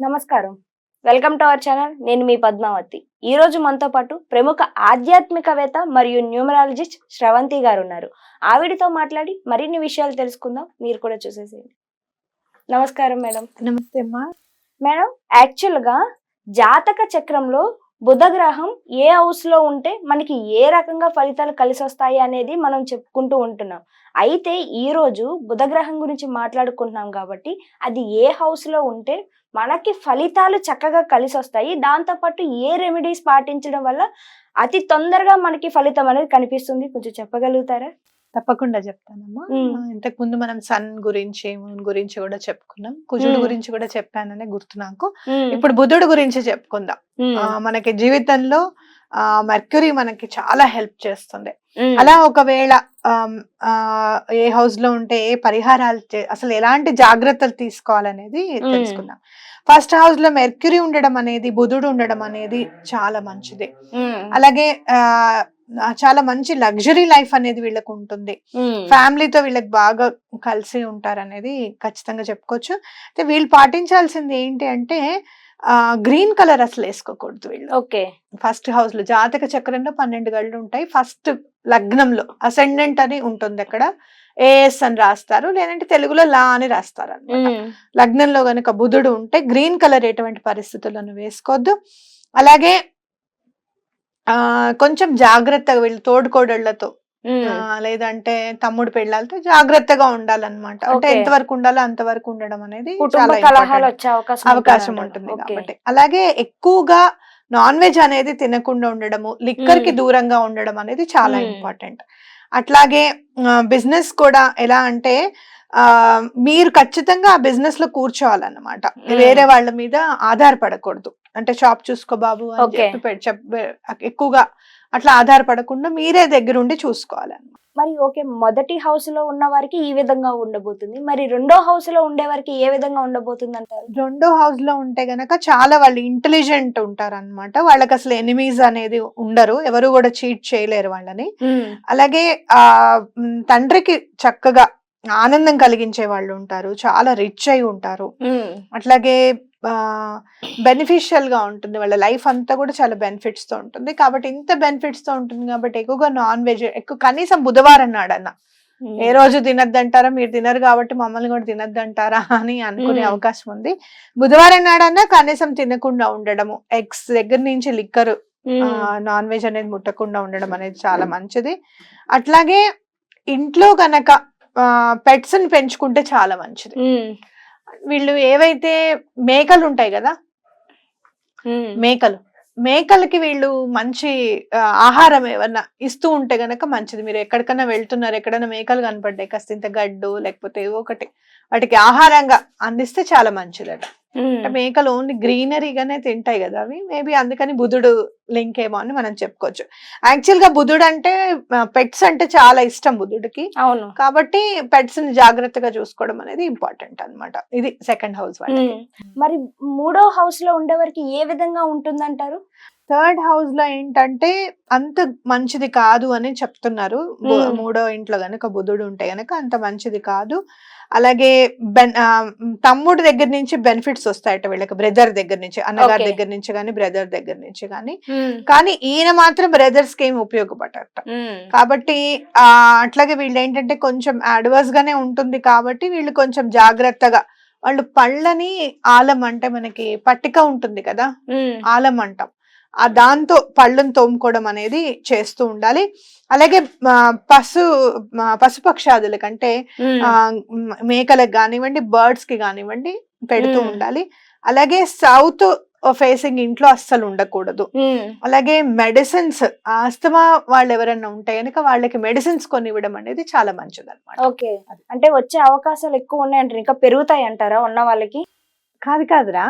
నమస్కారం. Welcome to our channel. నేను మీ పద్మావతి. ఈ రోజు మనతో పాటు ప్రముఖ ఆధ్యాత్మికవేత్త మరియు న్యూమరాలజిస్ట్ శ్రవంతి గారు ఉన్నారు. ఆవిడతో మాట్లాడి మరిన్ని విషయాలు తెలుసుకుందాం. మీరు కూడా చూసేసేయండి. నమస్కారం మేడం. నమస్తే అమ్మా. మేడం, యాక్చువల్గా జాతక చక్రంలో బుధ గ్రహం ఏ హౌస్ లో ఉంటే మనకి ఏ రకంగా ఫలితాలు కలిసి వస్తాయి అనేది మనం చెప్పుకుంటూ ఉంటున్నాం. అయితే ఈ రోజు బుధ గ్రహం గురించి మాట్లాడుకుంటున్నాం కాబట్టి అది ఏ హౌస్ లో ఉంటే మనకి ఫలితాలు చక్కగా కలిసి వస్తాయి, దాంతోపాటు ఏ రెమెడీస్ పాటించడం వల్ల అతి తొందరగా మనకి ఫలితం అనేది కనిపిస్తుంది, కొంచెం చెప్పగలుగుతారా? తప్పకుండా చెప్తానమ్మా. ఇంతకు ముందు మనం సన్ గురించి మూన్ గురించి కూడా చెప్పుకున్నాం, కుజుడు గురించి కూడా చెప్పాననే గుర్తు నాకు. ఇప్పుడు బుధుడు గురించి చెప్పుకుందాం. మనకి జీవితంలో మెర్క్యూరీ మనకి చాలా హెల్ప్ చేస్తుంది. అలా ఒకవేళ ఏ హౌస్ లో ఉంటే ఏ పరిహారాలు అసలు ఎలాంటి జాగ్రత్తలు తీసుకోవాలనేది తెలుసుకుందాం. ఫస్ట్ హౌస్ లో మెర్క్యూరీ ఉండడం అనేది, బుధుడు ఉండడం అనేది చాలా మంచిది. అలాగే చాలా మంచి లగ్జరీ లైఫ్ అనేది వీళ్ళకు ఉంటుంది. ఫ్యామిలీతో వీళ్ళకి బాగా కలిసి ఉంటారు అనేది ఖచ్చితంగా చెప్పుకోవచ్చు. అయితే వీళ్ళు పాటించాల్సింది ఏంటి అంటే గ్రీన్ కలర్ అసలు వేసుకోకూడదు వీళ్ళు. ఓకే. ఫస్ట్ హౌస్ లో జాతక చక్రంలో 12 గళ్ళు ఉంటాయి. ఫస్ట్ లగ్నంలో అసెండెంట్ అని ఉంటుంది, అక్కడ ఏఎస్ అని రాస్తారు, లేదంటే తెలుగులో లా అని రాస్తారు అనమాట. లగ్నంలో గనుక బుధుడు ఉంటే గ్రీన్ కలర్ ఎటువంటి పరిస్థితులను వేసుకోవద్దు. అలాగే కొంచెం జాగ్రత్తగా వీళ్ళు తోడుకోడళ్లతో లేదంటే తమ్ముడు పెళ్ళాలతో జాగ్రత్తగా ఉండాలన్నమాట. అంటే ఎంతవరకు ఉండాలో అంతవరకు ఉండడం అనేది చాలా అవకాశం ఉంటుంది కాబట్టి. అలాగే ఎక్కువగా నాన్ వెజ్ అనేది తినకుండా ఉండడము, లిక్కర్ కి దూరంగా ఉండడం అనేది చాలా ఇంపార్టెంట్. అట్లాగే బిజినెస్ కూడా ఎలా అంటే మీరు ఖచ్చితంగా ఆ బిజినెస్ లో కూర్చోవాలన్నమాట, వేరే వాళ్ళ మీద ఆధారపడకూడదు. అంటే షాప్ చూసుకో బాబు అని చెప్పి ఎక్కువగా అట్లా ఆధారపడకుండా మీరే దగ్గరుండి చూసుకోవాలన్నమాట. మరి ఓకే, మొదటి హౌస్ లో ఉన్న వారికి ఈ విధంగా ఉండబోతుంది, మరి రెండో హౌస్ లో ఉండే వారికి ఏ విధంగా ఉండబోతుంది అంటారు? రెండో హౌస్ లో ఉంటే గనక చాలా వాళ్ళు ఇంటెలిజెంట్ ఉంటారు అనమాట. వాళ్ళకి అసలు ఎనిమీస్ అనేది ఉండరు, ఎవరు కూడా చీట్ చేయలేరు వాళ్ళని. అలాగే తండ్రికి చక్కగా ఆనందం కలిగించే వాళ్ళు ఉంటారు, చాలా రిచ్ అయి ఉంటారు. అట్లాగే బెనిఫిషియల్ గా ఉంటుంది, వాళ్ళ లైఫ్ అంతా కూడా చాలా బెనిఫిట్స్ తో ఉంటుంది. కాబట్టి ఇంత బెనిఫిట్స్ తో ఉంటుంది కాబట్టి ఎక్కువగా నాన్ వెజ్ కనీసం బుధవారం నాడన్నా, ఏ రోజు తినద్దంటారా, మీరు తినరు కాబట్టి మమ్మల్ని కూడా తినద్దంటారా అని అనుకునే అవకాశం ఉంది. బుధవారం నాడన్నా కనీసం తినకుండా ఉండడము, ఎగ్స్ దగ్గర నుంచి లిక్కర్, నాన్ వెజ్ అనేది ముట్టకుండా ఉండడం అనేది చాలా మంచిది. అట్లాగే ఇంట్లో గనక పెట్స్ ని పెంచుకుంటే చాలా మంచిది. వీళ్ళు ఏవైతే మేకలు ఉంటాయి కదా, మేకలకి వీళ్ళు మంచి ఆహారం ఏమన్నా ఇస్తూ ఉంటే గనక మంచిది. మీరు ఎక్కడికన్నా వెళ్తున్నారు, ఎక్కడైనా మేకలు కనపడ్డాయి, కాస్త ఇంత గడ్డు లేకపోతే ఏవో ఒకటి వాటికి ఆహారంగా అందిస్తే చాలా మంచిదట. అంటే మేకలు ఓన్లీ గ్రీనరీగానే తింటాయి కదా అవి, మేబీ అందుకని బుధుడు లింక్ ఏమో అని మనం చెప్పుకోవచ్చు. యాక్చువల్ గా బుధుడు అంటే పెట్స్ అంటే చాలా ఇష్టం బుధుడికి. అవును, కాబట్టి పెట్స్ ని జాగ్రత్తగా చూసుకోవడం అనేది ఇంపార్టెంట్ అన్నమాట. ఇది సెకండ్ హౌస్ వాళ్ళకి. మరి మూడో హౌస్ లో ఉండే వారికి ఏ విధంగా ఉంటుందంటారు? థర్డ్ హౌస్ లో ఏంటంటే అంత మంచిది కాదు అని చెప్తున్నారు. మూడో ఇంట్లో గనక బుధుడు ఉంటే గనక అంత మంచిది కాదు. అలాగే తమ్ముడు దగ్గర నుంచి బెనిఫిట్స్ వస్తాయట వీళ్ళకి, బ్రదర్ దగ్గర నుంచి, అన్నగారి దగ్గర నుంచి కానీ బ్రదర్ దగ్గర నుంచి కానీ ఈయన మాత్రం బ్రదర్స్ కి ఏమి ఉపయోగపడట. కాబట్టి అట్లాగే వీళ్ళు ఏంటంటే కొంచెం అడ్వర్స్ గానే ఉంటుంది కాబట్టి వీళ్ళు కొంచెం జాగ్రత్తగా వాళ్ళు పళ్ళని ఆలం అంటే మనకి పట్టిక ఉంటుంది కదా, ఆలం అంటాం, దాంతో పళ్ళను తోముకోవడం అనేది చేస్తూ ఉండాలి. అలాగే పశుపక్షాదుల కంటే మేకలకు కానివ్వండి, బర్డ్స్ కి కానివ్వండి పెడుతూ ఉండాలి. అలాగే సౌత్ ఫేసింగ్ ఇంట్లో అస్సలు ఉండకూడదు. అలాగే మెడిసిన్స్, ఆస్తమా వాళ్ళు ఎవరైనా ఉంటే కనుక వాళ్ళకి మెడిసిన్స్ కొనివ్వడం అనేది చాలా మంచిది అనమాట. ఓకే, అంటే వచ్చే అవకాశాలు ఎక్కువ ఉన్నాయంటారు, ఇంకా పెరుగుతాయి అంటారా ఉన్న వాళ్ళకి? కాదురా,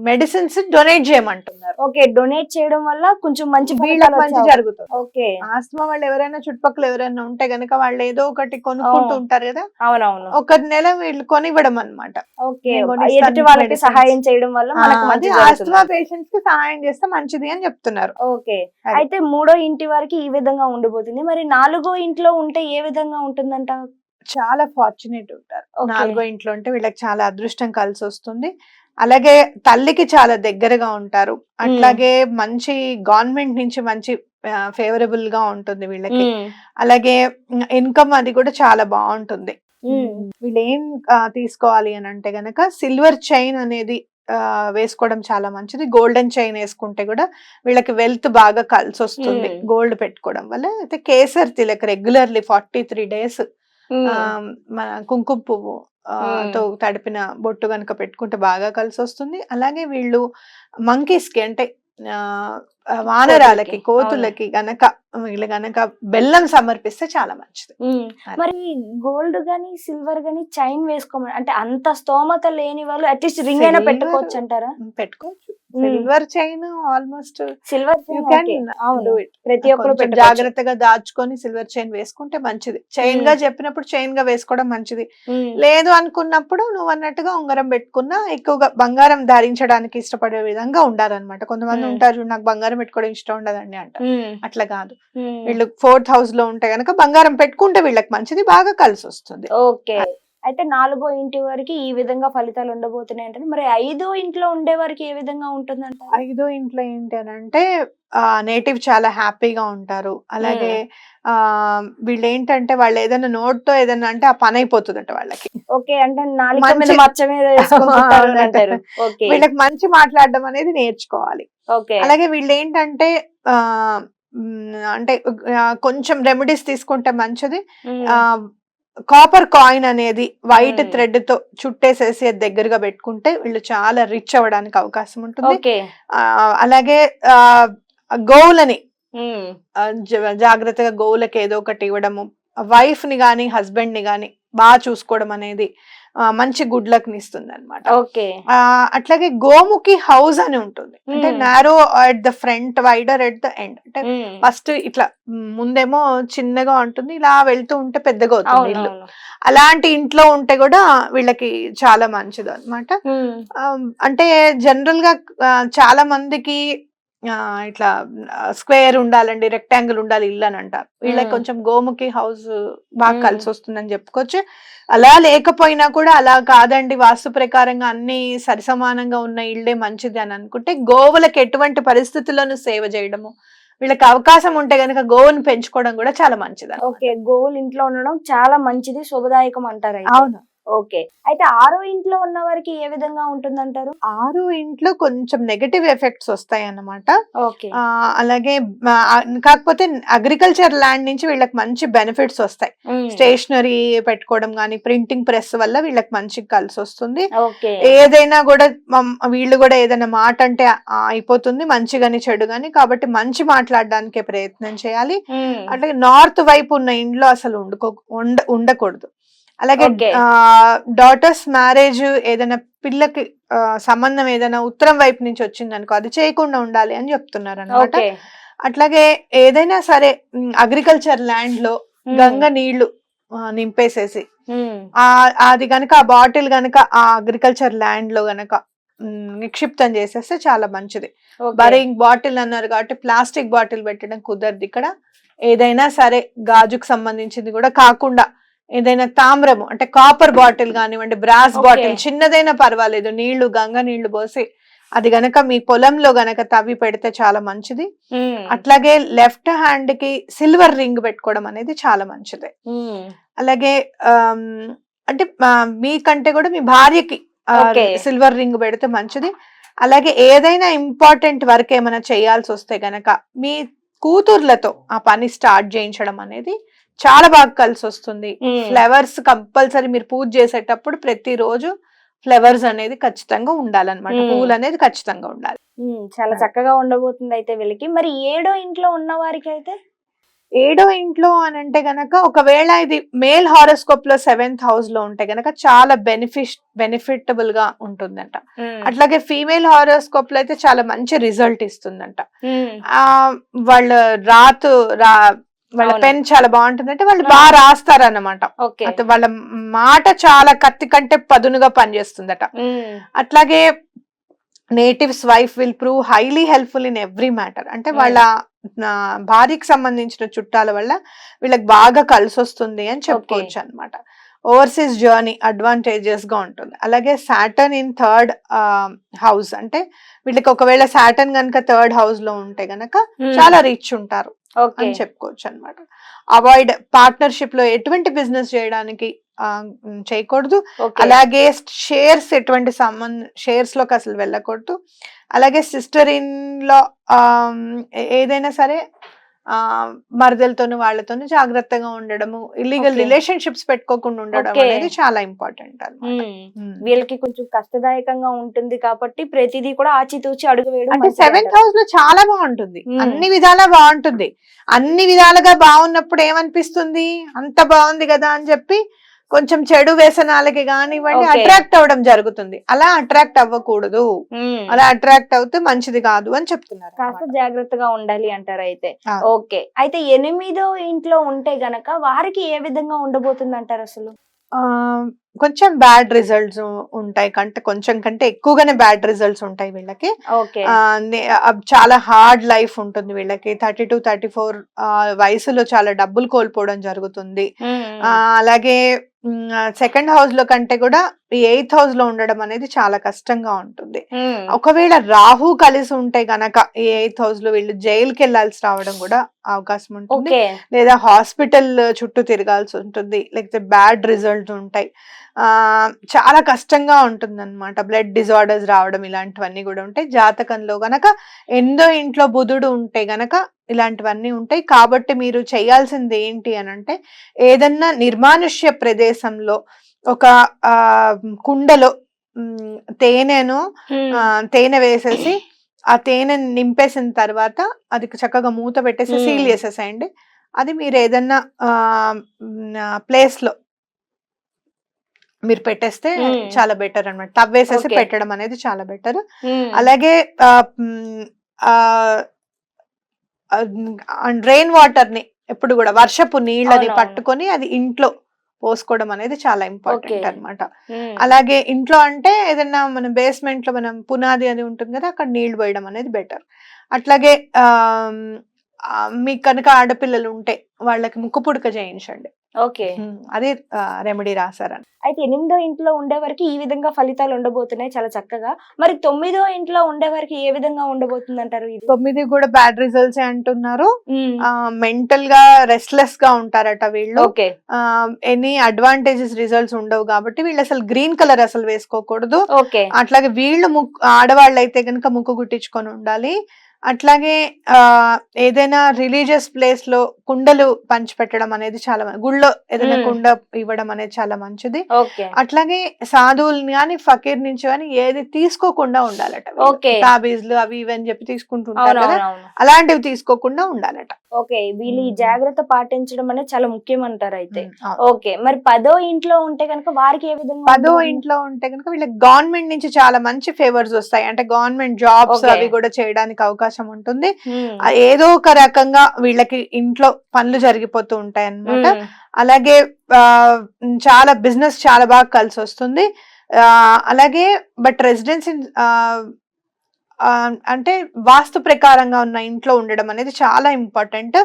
మెడిసిన్స్ డొనేట్ చేయమంటున్నారు. ఓకే, డొనేట్ చేయడం వల్ల కొంచెం మంచి జరుగుతుంది. ఓకే, ఆస్తమా వాళ్ళు ఎవరైనా చుట్టుపక్కల ఎవరైనా ఉంటే గనక వాళ్ళు ఏదో ఒకటి కొనుక్కుంటూ ఉంటారు కదా. అవునవును, ఒక నెల వీళ్ళు కొనివ్వడం అనమాట. ఓకే, ఎదుటి వాళ్ళకి సహాయం చేయడం వల్ల ఆస్తమా పేషెంట్స్ కి సహాయం చేస్తే మంచిది అని చెప్తున్నారు. ఓకే, అయితే మూడో ఇంటి వారికి ఈ విధంగా ఉండబోతుంది. మరి నాలుగో ఇంట్లో ఉంటే ఏ విధంగా ఉంటుందంట? చాలా ఫార్చునేట్ ఉంటారు. నాలుగో ఇంట్లో ఉంటే వీళ్ళకి చాలా అదృష్టం కలిసి వస్తుంది. అలాగే తల్లికి చాలా దగ్గరగా ఉంటారు. అట్లాగే మంచి గవర్నమెంట్ నుంచి మంచి ఫేవరబుల్ గా ఉంటుంది వీళ్ళకి. అలాగే ఇన్కమ్ అది కూడా చాలా బాగుంటుంది. వీళ్ళు ఏం తీసుకోవాలి అని అంటే గనక సిల్వర్ చైన్ అనేది వేసుకోవడం చాలా మంచిది. గోల్డెన్ చైన్ వేసుకుంటే కూడా వీళ్ళకి వెల్త్ బాగా కలిసి వస్తుంది గోల్డ్ పెట్టుకోవడం వల్ల. అయితే కేసర్ తిలక్ రెగ్యులర్లీ 43 days మన కుంకుమ పువ్వు తో తడిపిన బొట్టు గనక పెట్టుకుంటే బాగా కలిసి వస్తుంది. అలాగే వీళ్ళు మంకీస్ కి అంటే వానరాలకి కోతులకి గనక వీళ్ళు గనక బెల్లం సమర్పిస్తే చాలా మంచిది. మరి గోల్డ్ గానీ సిల్వర్ గానీ చైన్ వేసుకోమని అంటే అంత స్తోమత లేని వాళ్ళు అట్లీస్ట్ రింగ్ అయినా పెట్టుకోవచ్చు అంటారా? పెట్టుకోవచ్చు. సిల్వర్ చైన్ ఆల్మోస్ట్ సిల్వర్ ప్రతి ఒక్కరు జాగ్రత్తగా దాచుకొని సిల్వర్ చైన్ వేసుకుంటే మంచిది. చైన్ గా చెప్పినప్పుడు చైన్ గా వేసుకోవడం మంచిది. లేదు అనుకున్నప్పుడు నువ్వు అన్నట్టుగా ఉంగరం పెట్టుకున్నా ఎక్కువగా బంగారం ధరించడానికి ఇష్టపడే విధంగా ఉండాలన్నమాట. కొంతమంది ఉంటారు నాకు బంగారం పెట్టుకోవడం ఇష్టం ఉండదండి అంటారు. అట్లా కాదు. వీళ్ళు 4th house లో ఉంటే గనక బంగారం పెట్టుకుంటే వీళ్ళకి మంచిది, బాగా కలిసి వస్తుంది. ఓకే. అయితే 4వ ఇంటి వారికి ఈ విధంగా ఫలితాలు ఉండబోతున్నాయి అంటే మరి 5వ ఇంట్లో ఉండే వారికి ఏ విధంగా ఉంటుందంట? 5వ ఇంట్లో ఏంటి అని అంటే నేటివ్ చాలా హ్యాపీగా ఉంటారు. అలాగే వీళ్ళు ఏంటంటే వాళ్ళు ఏదైనా నోట్ తో ఏదైనా అంటే ఆ పని అయిపోతుందంట వాళ్ళకి. ఓకే. అంటే నాలుక మీద మచ్చ మీద వేసుకుంటారు. ఓకే. వీళ్ళకి మంచి మాట్లాడడం అనేది నేర్చుకోవాలి. ఓకే. అలాగే వీళ్ళు ఏంటంటే అంటే కొంచెం రెమెడీస్ తీసుకుంటే మంచిది. కాపర్ కాయిన్ అనేది వైట్ థ్రెడ్ తో చుట్టేసేసి దగ్గరగా పెట్టుకుంటే వీళ్ళు చాలా రిచ్ అవ్వడానికి అవకాశం ఉంటుంది. అలాగే గోవులని జాగ్రత్తగా గోవులకి ఏదో ఒకటి ఇవ్వడము, వైఫ్ ని గాని హస్బెండ్ ని గాని బాగా చూసుకోవడం అనేది మంచి గుడ్ లక్ ని ఇస్తుంది అనమాట. అట్లాగే గోముఖి హౌస్ అని ఉంటుంది. అంటే narrow at the front, wider at the end. అంటే ఫస్ట్ ఇట్లా ముందేమో చిన్నగా ఉంటుంది, ఇలా వెళ్తూ ఉంటే పెద్దగా అవుతుంది ఇల్లు. అలాంటి ఇంట్లో ఉంటే కూడా వీళ్ళకి చాలా మంచిది అనమాట. అంటే జనరల్ గా చాలా మందికి ఇట్లా స్క్వేర్ ఉండాలండి, రెక్టాంగిల్ ఉండాలి ఇల్లు అని అంటారు. వీళ్ళకి కొంచెం గోముఖి హౌస్ బాగా కలిసి వస్తుందని చెప్పుకోవచ్చు. అలా లేకపోయినా కూడా అలా కాదండి, వాస్తు ప్రకారంగా అన్ని సరిసమానంగా ఉన్న ఇల్లే మంచిది అని అనుకుంటే గోవులకు ఎటువంటి పరిస్థితుల్లోనూ సేవ చేయడము, వీళ్ళకి అవకాశం ఉంటే గనక గోవును పెంచుకోవడం కూడా చాలా మంచిది. ఓకే. గోవులు ఇంట్లో ఉండడం చాలా మంచిది, శుభదాయకం అంటారు. అవును. ఓకే. అయితే 6వ ఇంట్లో ఉన్న వారికి ఏ విధంగా ఉంటుందంటారు? 6వ ఇంట్లో కొంచెం నెగటివ్ ఎఫెక్ట్స్ వస్తాయి అన్నమాట. ఓకే. అలాగే కాకపోతే అగ్రికల్చర్ ల్యాండ్ నుంచి వీళ్ళకి మంచి బెనిఫిట్స్ వస్తాయి. స్టేషనరీ పెట్టుకోవడం గానీ, ప్రింటింగ్ ప్రెస్ వల్ల వీళ్ళకి మంచి కలిసి వస్తుంది. ఏదైనా కూడా వీళ్ళు కూడా ఏదైనా మాట అంటే అయిపోతుంది, మంచి గాని చెడు గాని. కాబట్టి మంచి మాట్లాడడానికే ప్రయత్నం చేయాలి. అట్లాగే నార్త్ వైపు ఉన్న ఇంట్లో అసలు ఉండకూడదు. అలాగే డాటర్స్ మ్యారేజ్ ఏదైనా పిల్లకి సంబంధం ఏదైనా ఉత్తరం వైపు నుంచి వచ్చింది అనుకో అది చేయకుండా ఉండాలి అని చెప్తున్నారు అనమాట. అట్లాగే ఏదైనా సరే అగ్రికల్చర్ ల్యాండ్ లో గంగ నీళ్లు నింపేసేసి అది గనక ఆ బాటిల్ గనక ఆ అగ్రికల్చర్ ల్యాండ్ లో గనక నిక్షిప్తం చేసేస్తే చాలా మంచిది. బరింగ్ బాటిల్ అన్నారు కాబట్టి ప్లాస్టిక్ బాటిల్ పెట్టడం కుదరదు ఇక్కడ. ఏదైనా సరే గాజుకు సంబంధించింది కూడా కాకుండా ఏదైనా తామ్రము అంటే కాపర్ బాటిల్ కానివ్వండి, బ్రాస్ బాటిల్ చిన్నదైనా పర్వాలేదు, నీళ్లు గంగ నీళ్లు పోసి అది గనక మీ పొలంలో గనక తవ్వి పెడితే చాలా మంచిది. అట్లాగే లెఫ్ట్ హ్యాండ్ కి సిల్వర్ రింగ్ పెట్టుకోవడం అనేది చాలా మంచిది. అలాగే అంటే మీకంటే కూడా మీ భార్యకి సిల్వర్ రింగ్ పెడితే మంచిది. అలాగే ఏదైనా ఇంపార్టెంట్ వర్క్ ఏమైనా చేయాల్సి వస్తే గనక మీ కూతుర్లతో ఆ పని స్టార్ట్ చేయించడం అనేది చాలా బాగా కలిసి వస్తుంది. ఫ్లవర్స్ కంపల్సరీ మీరు పూజ చేసేటప్పుడు ప్రతిరోజు ఫ్లవర్స్ అనేది ఖచ్చితంగా ఉండాలన్నమాట, పువ్వులు అనేది ఖచ్చితంగా ఉండాలి. చాలా చక్కగా ఉండబోతుంది అయితే వీళ్ళకి. మరి 7వ ఇంట్లో ఉన్న వారికి అయితే 7వ ఇంట్లో అని అంటే గనక ఒకవేళ ఇది మేల్ హారోస్కోప్ లో 7th house లో ఉంటే గనక చాలా బెనిఫిటబుల్ గా ఉంటుందంట. అట్లాగే ఫీమేల్ హారోస్కోప్ లో అయితే చాలా మంచి రిజల్ట్ ఇస్తుందంట. వాళ్ళ పెన్ చాలా బాగుంటుందంటే వాళ్ళు బాగా రాస్తారన్నమాట. వాళ్ళ మాట చాలా కత్తి కంటే పదునుగా పనిచేస్తుందట. అట్లాగే natives wife will prove highly helpful in every matter. అంటే వాళ్ళ భార్యకి సంబంధించిన చుట్టాల వల్ల వీళ్ళకి బాగా కలిసి వస్తుంది అని చెప్పుకోవచ్చు అనమాట. ఓవర్సీస్ జర్నీ అడ్వాంటేజెస్ గా ఉంటుంది. అలాగే సాటర్న్ ఇన్ థర్డ్ హౌస్ అంటే వీళ్ళకి ఒకవేళ సాటర్న్ కనుక థర్డ్ హౌస్ లో ఉంటే గనక చాలా రిచ్ ఉంటారు అని చెప్పుకోవచ్చు అనమాట. అవాయిడ్ పార్ట్నర్షిప్ లో ఎటువంటి బిజినెస్ చేయడానికి చేయకూడదు. అలాగే షేర్స్ ఎటువంటి షేర్స్ లోకి అసలు వెళ్ళకూడదు. అలాగే సిస్టర్ ఇన్ లో ఏదైనా సరే మరదలతోను వాళ్ళతోను జాగ్రత్తగా ఉండడము, ఇల్లీగల్ రిలేషన్షిప్స్ పెట్టుకోకుండా ఉండడం అనేది చాలా ఇంపార్టెంట్ అన్నమాట. వీళ్ళకి కొంచెం కష్టదాయకంగా ఉంటుంది కాబట్టి ప్రతిదీ కూడా ఆచితూచి అడుగు వేయడం. అంటే 7th హౌస్ లో చాలా బాగుంటుంది, అన్ని విధాలా బాగుంటుంది. అన్ని విధాలుగా బాగున్నప్పుడు ఏమనిపిస్తుంది, అంత బాగుంది కదా అని చెప్పి కొంచెం చెడు వ్యసనాలకి కానివ్వండి అట్రాక్ట్ అవ్వడం జరుగుతుంది. అలా అట్రాక్ట్ అవ్వకూడదు, అలా అట్రాక్ట్ అవుతే మంచిది కాదు అని చెప్తున్నారు. కాస్త జాగ్రత్తగా ఉండాలి అంటారు అయితే. ఓకే, అయితే 8వ ఇంట్లో ఉంటే గనక వారికి ఏ విధంగా ఉండబోతుంది అంటారు అసలు? కొంచెం బ్యాడ్ రిజల్ట్స్ ఉంటాయి, కొంచెం కంటే ఎక్కువగానే బ్యాడ్ రిజల్ట్స్ ఉంటాయి వీళ్ళకి. చాలా హార్డ్ లైఫ్ ఉంటుంది వీళ్ళకి. 32-34 వయసులో చాలా డబ్బులు కోల్పోవడం జరుగుతుంది. అలాగే సెకండ్ హౌస్ లో కంటే కూడా 8th హౌస్ లో ఉండడం అనేది చాలా కష్టంగా ఉంటుంది. ఒకవేళ రాహు కలిసి ఉంటే గనక ఈ 8th హౌస్ లో వీళ్ళు జైలుకి వెళ్లాల్సి రావడం కూడా అవకాశం ఉంటుంది, లేదా హాస్పిటల్ చుట్టూ తిరగాల్సి ఉంటుంది, లేకపోతే బ్యాడ్ రిజల్ట్స్ ఉంటాయి. చాలా కష్టంగా ఉంటుంది అనమాట. బ్లడ్ డిజార్డర్స్ రావడం ఇలాంటివన్నీ కూడా ఉంటాయి. జాతకంలో గనక 8వ ఇంట్లో బుధుడు ఉంటే గనక ఇలాంటివన్నీ ఉంటాయి. కాబట్టి మీరు చేయాల్సింది ఏంటి అని అంటే, ఏదన్నా నిర్మానుష్య ప్రదేశంలో ఒక కుండలో తేనె వేసేసి ఆ తేనె నింపేసిన తర్వాత అది చక్కగా మూత పెట్టేసి సీల్ చేసేసేయండి. అది మీరు ఏదన్నా ప్లేస్ లో మీరు పెట్టేస్తే చాలా బెటర్ అన్నమాట. తవ్వేసేసి పెట్టడం అనేది చాలా బెటర్. అలాగే రెయిన్ వాటర్ ని ఎప్పుడు కూడా వర్షపు నీళ్ళని పట్టుకొని అది ఇంట్లో పోసుకోవడం అనేది చాలా ఇంపార్టెంట్ అన్నమాట. అలాగే ఇంట్లో అంటే ఏదైనా మనం బేస్మెంట్ లో మనం పునాది అది ఉంటుంది కదా, అక్కడ నీళ్లు పోయడం అనేది బెటర్. అట్లాగే మీకు కనుక ఆడపిల్లలు ఉంటే వాళ్ళకి ముక్కు పుడక చేయించండి. ఓకే, అదే రెమెడీ రాశారని. అయితే 8వ ఇంట్లో ఉండే వరకు ఈ విధంగా ఫలితాలు ఉండబోతున్నాయి చాలా చక్కగా. మరి 9వ ఇంట్లో ఉండే వరకు ఏ విధంగా ఉండబోతుంది అంటారు? 9 కూడా బ్యాడ్ రిజల్ట్స్ అంటున్నారు. మెంటల్ గా రెస్ట్లెస్ గా ఉంటారట వీళ్ళు. ఎనీ అడ్వాంటేజెస్ రిజల్ట్స్ ఉండవు కాబట్టి వీళ్ళు అసలు గ్రీన్ కలర్ అసలు వేసుకోకూడదు. అట్లాగే వీళ్ళు ఆడవాళ్ళు అయితే కనుక ముక్కు గుట్టించుకొని ఉండాలి. అట్లాగే ఏదైనా రిలీజియస్ ప్లేస్ లో కుండలు పంచిపెట్టడం అనేది చాలా గుళ్ళో ఏదైనా కుండ ఇవ్వడం అనేది చాలా మంచిది. అట్లాగే సాధువుల్ని కానీ ఫకీర్ నుంచి కానీ ఏది తీసుకోకుండా ఉండాలట. తాబీజ్లు అవి ఇవి అని చెప్పి తీసుకుంటుంటారు కదా, అలాంటివి తీసుకోకుండా ఉండాలట. ఓకే, వీళ్ళు ఈ జాగ్రత్త పాటించడం అనేది చాలా ముఖ్యం అంటారు అయితే. ఓకే, మరి 10వ ఇంట్లో ఉంటే కనుక వారికి ఏ విధంగా? 10వ ఇంట్లో ఉంటే కనుక వీళ్ళకి గవర్నమెంట్ నుంచి చాలా మంచి ఫేవర్స్ వస్తాయి. అంటే గవర్నమెంట్ జాబ్స్ అవి కూడా చేయడానికి అవకాశం ఉంటుంది. ఏదో ఒక రకంగా వీళ్ళకి ఇంట్లో పనులు జరిగిపోతూ ఉంటాయి అన్నమాట. అలాగే చాలా బిజినెస్ చాలా బాగా కలిసి వస్తుంది. అలాగే బట్ రెసిడెన్సీ అంటే వాస్తు ప్రకారంగా ఉన్న ఇంట్లో ఉండడం అనేది చాలా ఇంపార్టెంట్.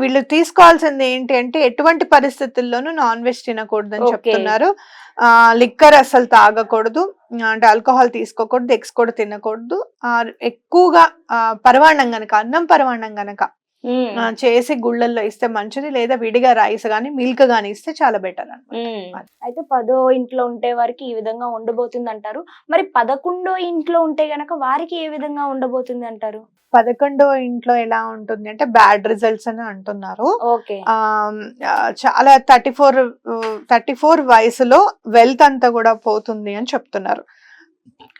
వీళ్ళు తీసుకోవాల్సింది ఏంటి అంటే, ఎటువంటి పరిస్థితుల్లోనూ నాన్ వెజ్ తినకూడదు అని చెప్తున్నారు. లిక్కర్ అసలు తాగకూడదు, అంటే ఆల్కహాల్ తీసుకోకూడదు, ఎగ్స్ కూడా తినకూడదు. ఎక్కువగా పరవాణం గనక, అన్నం పరవాణం గనక చేసి గుళ్ళల్లో ఇస్తే మంచిది, లేదా విడిగా రైస్ గానీ మిల్క్ గానీ ఇస్తే చాలా బెటర్ అన్నమాట. అయితే 10వ ఇంట్లో ఉంటే వారికి ఈ విధంగా ఉండబోతుంది అంటారు. మరి 11వ ఇంట్లో ఉంటే గనక వారికి ఏ విధంగా ఉండబోతుంది అంటారు? 11వ ఇంట్లో ఎలా ఉంటుంది అంటే బ్యాడ్ రిజల్ట్స్ అని అంటున్నారు. చాలా 34 వయసులో వెల్త్ అంతా కూడా పోతుంది అని చెప్తున్నారు.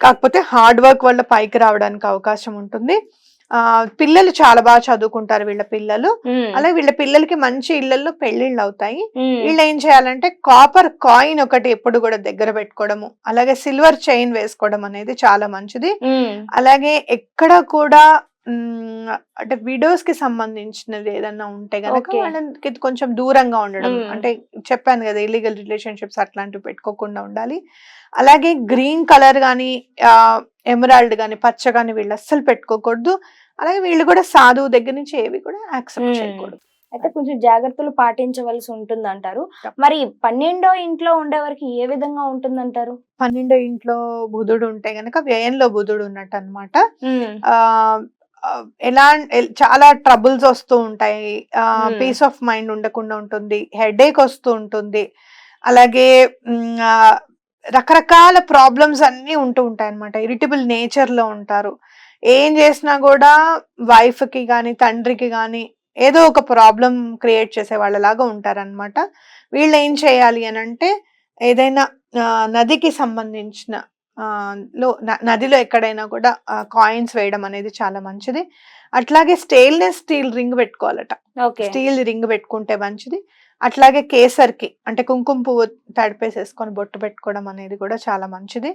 కాకపోతే హార్డ్ వర్క్ వల్ల పైకి రావడానికి అవకాశం ఉంటుంది. పిల్లలు చాలా బాగా చదువుకుంటారు వీళ్ళ పిల్లలు. అలాగే వీళ్ళ పిల్లలకి మంచి ఇళ్లలో పెళ్లిళ్ళు అవుతాయి. వీళ్ళు ఏం చేయాలంటే కాపర్ కాయిన్ ఒకటి ఎప్పుడు కూడా దగ్గర పెట్టుకోవడము, అలాగే సిల్వర్ చైన్ వేసుకోవడం అనేది చాలా మంచిది. అలాగే ఎక్కడ కూడా అంటే విడోస్ కి సంబంధించినది ఏదన్నా ఉంటే గనక వాళ్ళకి కొంచెం దూరంగా ఉండడం, అంటే చెప్పాను కదా ఇల్లీగల్ రిలేషన్షిప్స్ అట్లాంటివి పెట్టుకోకుండా ఉండాలి. అలాగే గ్రీన్ కలర్ గానీ ఎమరాల్డ్ గానీ పచ్చ గానీ వీళ్ళు అస్సలు పెట్టుకోకూడదు. అలాగే వీళ్ళు కూడా సాధువు దగ్గర నుంచి ఏవి కూడా యాక్సెప్ట్ చేయకూడదు. అయితే కొంచెం జాగ్రత్తలు పాటించవలసి ఉంటుంది అంటారు. తప్ప- మరి 12వ ఇంట్లో ఉండేవారికి ఏ విధంగా ఉంటుందంటారు? 12 ఇంట్లో బుధుడు ఉంటే గనక వ్యయంలో బుధుడు ఉన్నట్టు అనమాట. ఆ ఆ, ఎలా చాలా ట్రబుల్స్ వస్తూ ఉంటాయి. పీస్ ఆఫ్ మైండ్ ఉండకుండా ఉంటుంది, హెడేక్ వస్తూ ఉంటుంది. అలాగే రకరకాల ప్రాబ్లమ్స్ అన్ని ఉంటూ ఉంటాయి అనమాట. ఇరిటబుల్ నేచర్ లో ఉంటారు. ఏం చేసినా కూడా వైఫ్ కి గాని తండ్రికి గాని ఏదో ఒక ప్రాబ్లం క్రియేట్ చేసే వాళ్ళలాగా ఉంటారన్నమాట. వీళ్ళు ఏం చేయాలి అని అంటే ఏదైనా నదికి సంబంధించిన నదిలో ఎక్కడైనా కూడా కాయిన్స్ వేయడం అనేది చాలా మంచిది. అట్లాగే స్టెయిన్లెస్ స్టీల్ రింగ్ పెట్టుకోవాలట. స్టీల్ రింగ్ పెట్టుకుంటే మంచిది. అట్లాగే కేసర్కి అంటే కుంకుమ పువ్వు తడిపేసేసుకొని బొట్టు పెట్టుకోవడం అనేది కూడా చాలా మంచిది.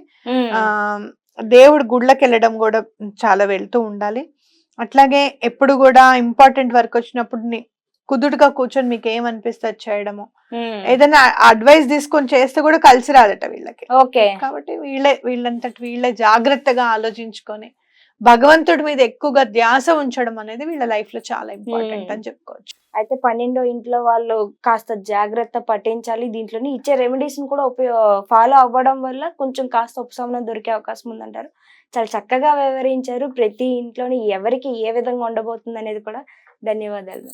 దేవుడు గుళ్ళకి వెళ్ళడం కూడా చాలా వెళ్తూ ఉండాలి. అట్లాగే ఎప్పుడు కూడా ఇంపార్టెంట్ వర్క్ వచ్చినప్పుడు కుదురుగా కూర్చొని మీకు ఏమనిపిస్తే చేయడము, ఏదైనా అడ్వైస్ తీసుకొని చేస్తే కూడా కలిసి రాదట వీళ్ళకి. కాబట్టి వీళ్ళే జాగ్రత్తగా ఆలోచించుకొని భగవంతుడి మీద ఎక్కువగా ధ్యాస ఉంచడం అనేది వీళ్ళ లైఫ్ లో చాలా ఇంపార్టెంట్ అని చెప్పుకోవచ్చు. అయితే 12వ ఇంట్లో వాళ్ళు కాస్త జాగ్రత్త పట్టించాలి. దీంట్లోని ఇచ్చే రెమెడీస్ ని కూడా ఫాలో అవ్వడం వల్ల కొంచెం కాస్త ఉపశమనం దొరికే అవకాశం ఉందంటారు. చాలా చక్కగా వివరించారు. ప్రతి ఇంట్లోని ఎవరికి ఏ విధంగా ఉండబోతుంది అనేది కూడా. ధన్యవాదాలు.